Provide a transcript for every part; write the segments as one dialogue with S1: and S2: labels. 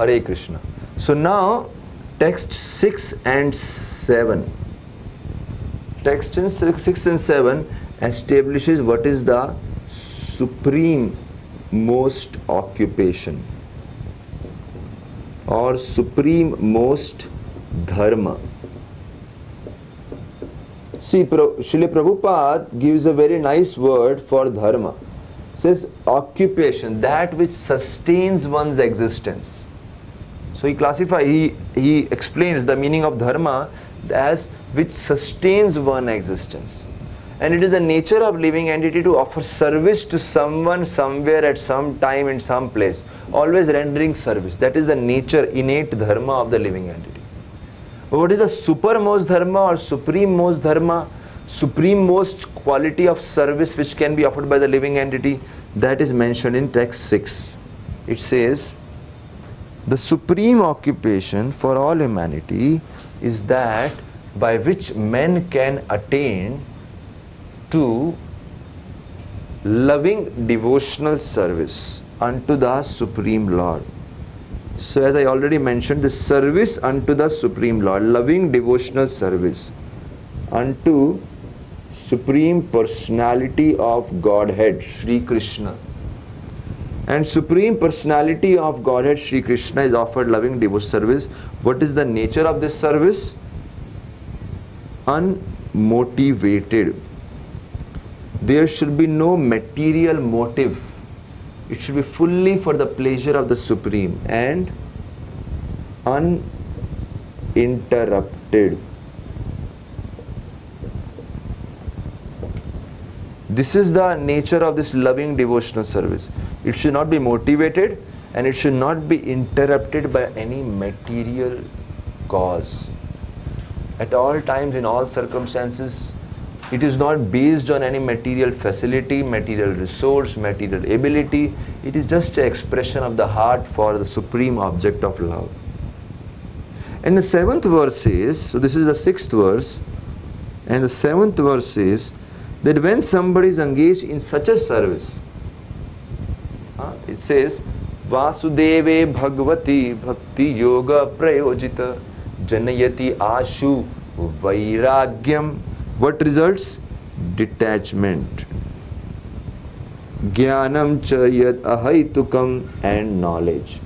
S1: Hare Krishna. So now text 6 and 7. Text 6 and 7 establishes what is the supreme most occupation or supreme most dharma. See, Srila Prabhupada gives a very nice word for dharma. Says occupation, that which sustains one's existence. So he explains the meaning of dharma as which sustains one's existence. And it is the nature of living entity to offer service to someone, somewhere, at some time, in some place. Always rendering service. That is the nature, innate dharma of the living entity. What is the supermost dharma or supreme most dharma? Supreme most quality of service which can be offered by the living entity, that is mentioned in text 6. It says, the supreme occupation for all humanity is that by which men can attain to loving devotional service unto the Supreme Lord. So as I already mentioned, the service unto the Supreme Lord, loving devotional service unto Supreme Personality of Godhead, Shri Krishna. And Supreme Personality of Godhead, Shri Krishna, is offered loving devotional service. What is the nature of this service? Unmotivated. There should be no material motive. It should be fully for the pleasure of the Supreme and uninterrupted. This is the nature of this loving devotional service. It should not be motivated and it should not be interrupted by any material cause. At all times, in all circumstances, it is not based on any material facility, material resource, material ability. It is just an expression of the heart for the supreme object of love. And the 7th verse says, so this is the 6th verse, and the 7th verse says that when somebody is engaged in such a service, it says, Vasudeve Bhagavati Bhakti Yoga Prayojita Janayati Ashu Vairagyam. What results? Detachment. Jnanam cha yat ahaitukam, and knowledge.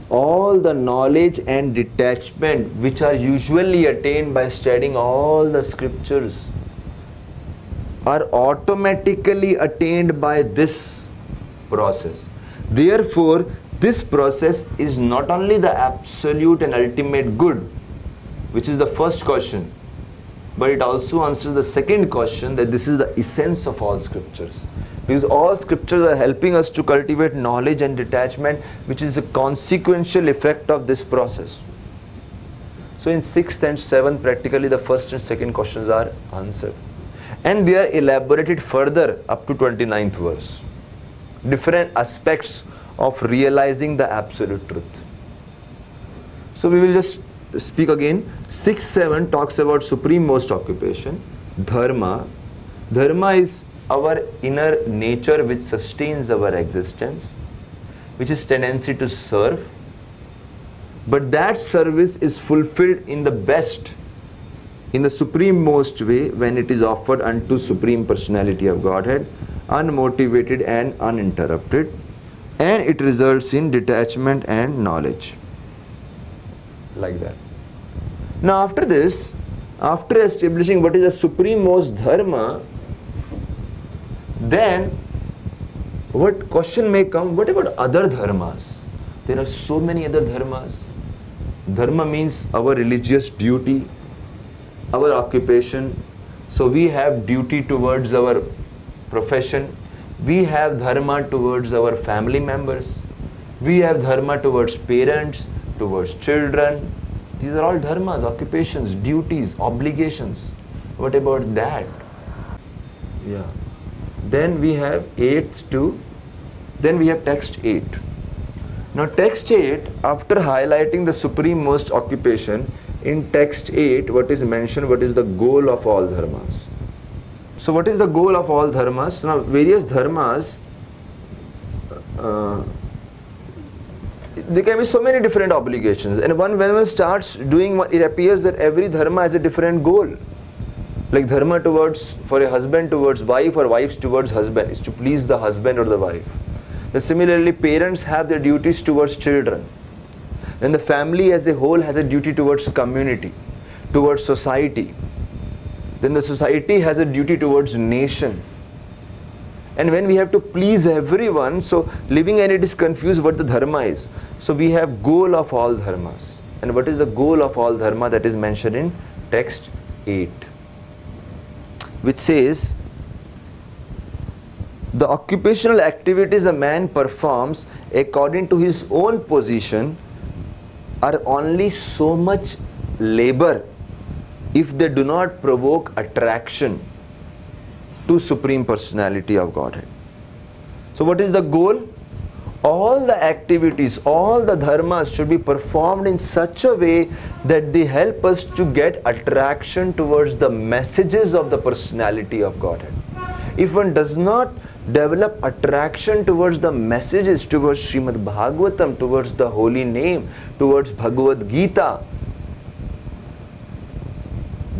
S1: All the knowledge and detachment which are usually attained by studying all the scriptures are automatically attained by this process. Therefore, this process is not only the absolute and ultimate good, which is the first question, but it also answers the second question, that this is the essence of all scriptures. Because all scriptures are helping us to cultivate knowledge and detachment, which is a consequential effect of this process. So in 6th and 7th, practically the first and second questions are answered. And they are elaborated further up to 29th verse. Different aspects of realizing the absolute truth. So we will just speak again. 6-7 talks about supreme most occupation, dharma. Dharma is our inner nature which sustains our existence, which is tendency to serve. But that service is fulfilled in the best, in the supreme most way, when it is offered unto Supreme Personality of Godhead, unmotivated and uninterrupted, and it results in detachment and knowledge. Like that. Now after this, after establishing what is the supreme most dharma, then what question may come, what about other dharmas? There are so many other dharmas. Dharma means our religious duty, our occupation. So we have duty towards our profession. We have dharma towards our family members. We have dharma towards parents, towards children. These are all dharmas, occupations, duties, obligations. What about that? Yeah. Then we have 8th to, then we have text 8. Now text 8, after highlighting the supreme most occupation, in text 8, what is mentioned, what is the goal of all dharmas? So what is the goal of all dharmas? Now various dharmas, there can be so many different obligations, and when one starts doing one, it appears that every dharma has a different goal. Like dharma towards, for a husband towards wife, or wives towards husband, is to please the husband or the wife. Then similarly, parents have their duties towards children. Then the family as a whole has a duty towards community, towards society. Then the society has a duty towards nation. And when we have to please everyone, so living and it is confused what the dharma is. So we have goal of all dharmas. And what is the goal of all dharma? That is mentioned in text 8, which says, the occupational activities a man performs according to his own position are only so much labor if they do not provoke attraction to Supreme Personality of Godhead. So what is the goal? All the activities, all the dharmas should be performed in such a way that they help us to get attraction towards the messages of the Personality of Godhead. If one does not develop attraction towards the messages, towards Srimad Bhagavatam, towards the holy name, towards Bhagavad Gita,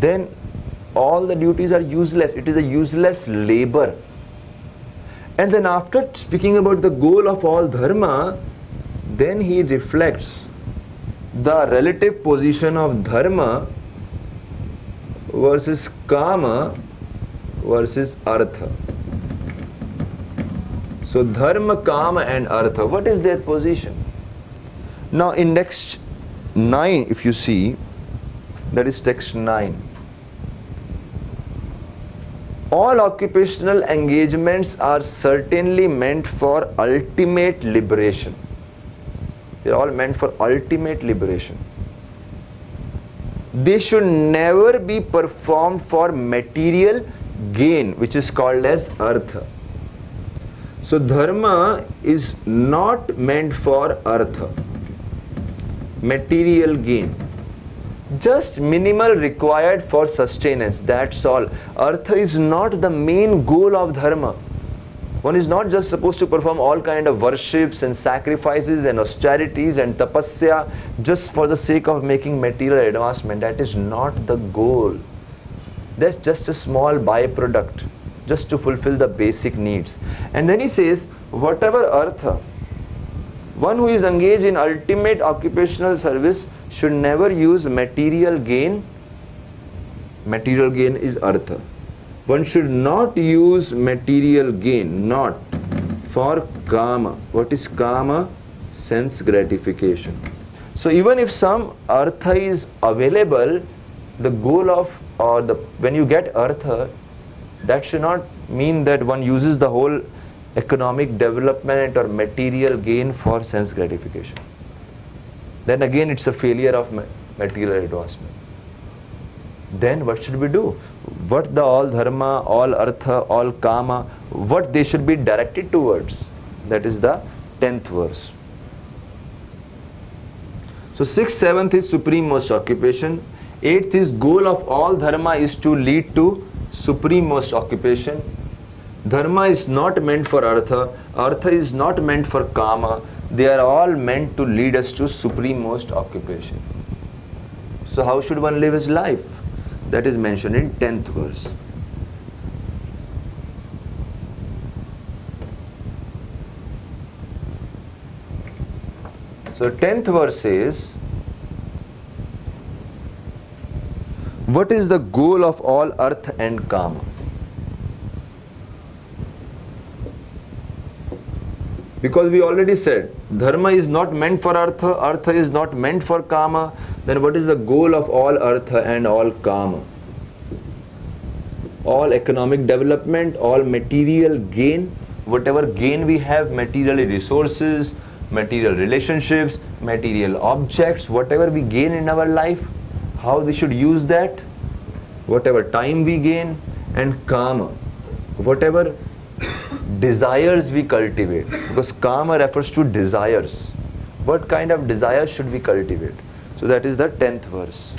S1: then all the duties are useless. It is a useless labor. And then after speaking about the goal of all dharma, then he reflects the relative position of dharma versus kama versus artha. So dharma, kama and artha, what is their position? Now in text 9, if you see, that is text 9. All occupational engagements are certainly meant for ultimate liberation. They are all meant for ultimate liberation. They should never be performed for material gain, which is called as artha. So dharma is not meant for artha, material gain. Just minimal required for sustenance, that's all. Artha is not the main goal of dharma. One is not just supposed to perform all kind of worships and sacrifices and austerities and tapasya just for the sake of making material advancement. That is not the goal. That's just a small byproduct, just to fulfill the basic needs. And then he says, whatever artha, one who is engaged in ultimate occupational service should never use material gain. Material gain is artha. One should not use material gain, not for kama. What is kama? Sense gratification. So even if some artha is available, the goal of, or the, when you get artha, that should not mean that one uses the whole economic development or material gain for sense gratification. Then again it's a failure of material advancement. Then what should we do? What the all dharma, all artha, all kama, what they should be directed towards? That is the 10th verse. So 6th, 7th is supreme most occupation. 8th is goal of all dharma is to lead to supreme most occupation. Dharma is not meant for artha, artha is not meant for kama. They are all meant to lead us to supreme most occupation. So how should one live his life? That is mentioned in 10th verse. So 10th verse says, what is the goal of all artha and kama? Because we already said, dharma is not meant for artha, artha is not meant for kama, then what is the goal of all artha and all kama? All economic development, all material gain, whatever gain we have, material resources, material relationships, material objects, whatever we gain in our life, how we should use that, whatever time we gain, and kama, whatever desires we cultivate, because kama refers to desires. What kind of desires should we cultivate? So that is the 10th verse.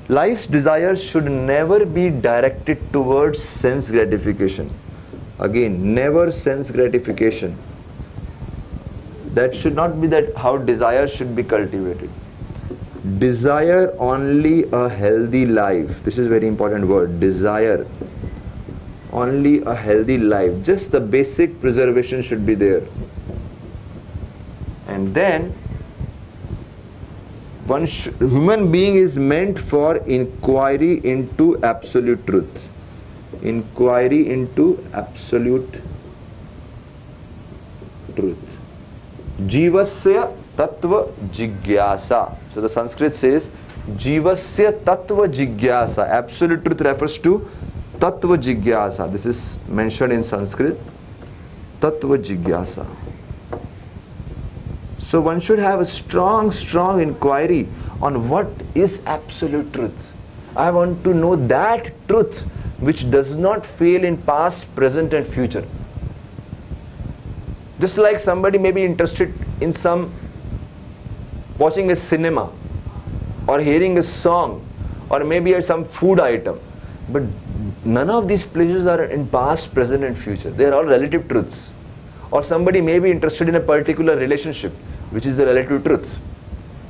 S1: Life's desires should never be directed towards sense gratification. Again, never sense gratification. That should not be that how desire should be cultivated. Desire only a healthy life. This is very important word. Desire only a healthy life. Just the basic preservation should be there. And then human being is meant for inquiry into absolute truth. Inquiry into absolute truth. Jivasya tattva jigyasa. So the Sanskrit says Jivasya tattva jigyasa. Absolute truth refers to tattva jigyasa. This is mentioned in Sanskrit. Tattva jigyasa. So one should have a strong inquiry on what is absolute truth. I want to know that truth which does not fail in past, present and future. Just like somebody may be interested in watching a cinema or hearing a song or maybe some food item. But none of these pleasures are in past, present and future. They are all relative truths. Or somebody may be interested in a particular relationship, which is a relative truth.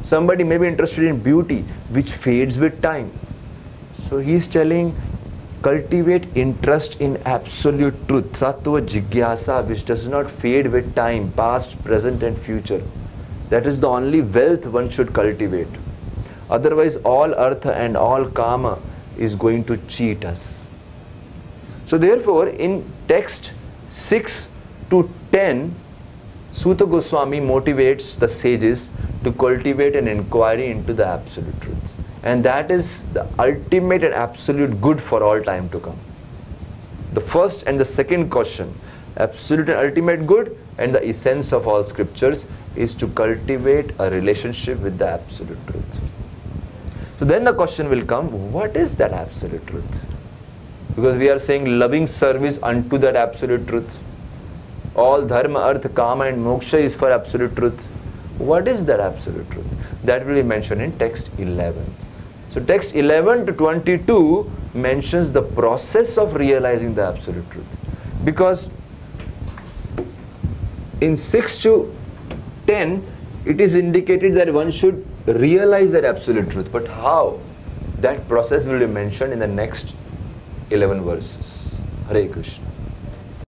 S1: Somebody may be interested in beauty, which fades with time. So he is telling, cultivate interest in absolute truth, tattva jigyasa, which does not fade with time, past, present and future. That is the only wealth one should cultivate. Otherwise, all artha and all kama is going to cheat us. So therefore, in text 6 to 10, Suta Goswami motivates the sages to cultivate an inquiry into the absolute truth. And that is the ultimate and absolute good for all time to come. The first and the second question, absolute and ultimate good and the essence of all scriptures, is to cultivate a relationship with the absolute truth. So then the question will come, what is that absolute truth? Because we are saying loving service unto that absolute truth. All dharma, artha, kama and moksha is for absolute truth. What is that absolute truth? That will be mentioned in text 11. So text 11 to 22 mentions the process of realizing the absolute truth. Because in 6 to 10, it is indicated that one should realize that absolute truth. But how? That process will be mentioned in the next 11 verses. Hare Krishna.